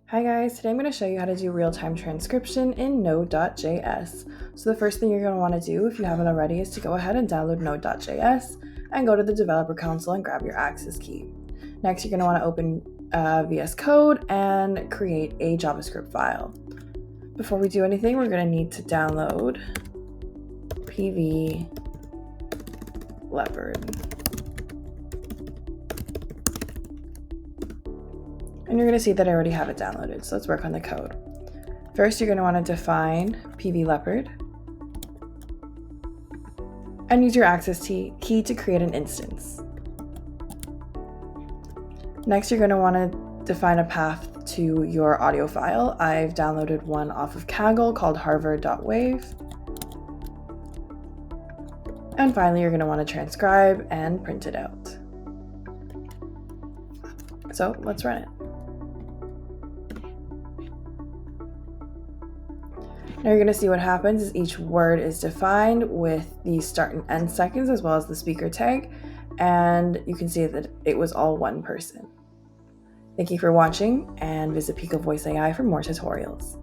Hi guys, today I'm going to show you how to do real-time transcription in Node.js. So the first thing you're going to want to do, if you haven't already, is to go ahead and download Node.js and go to the developer console and grab your access key. Next, you're going to want to open VS Code and create a JavaScript file. Before we do anything, we're going to need to download PV Leopard. And you're going to see that I already have it downloaded, so let's work on the code. First, you're going to want to define PV Leopard and use your access key to create an instance. Next, you're going to want to define a path to your audio file. I've downloaded one off of Kaggle called harvard.wave. And finally, you're going to want to transcribe and print it out. So let's run it. Now you're going to see what happens is each word is defined with the start and end seconds as well as the speaker tag, and you can see that it was all one person. Thank you for watching, and visit Picovoice AI for more tutorials.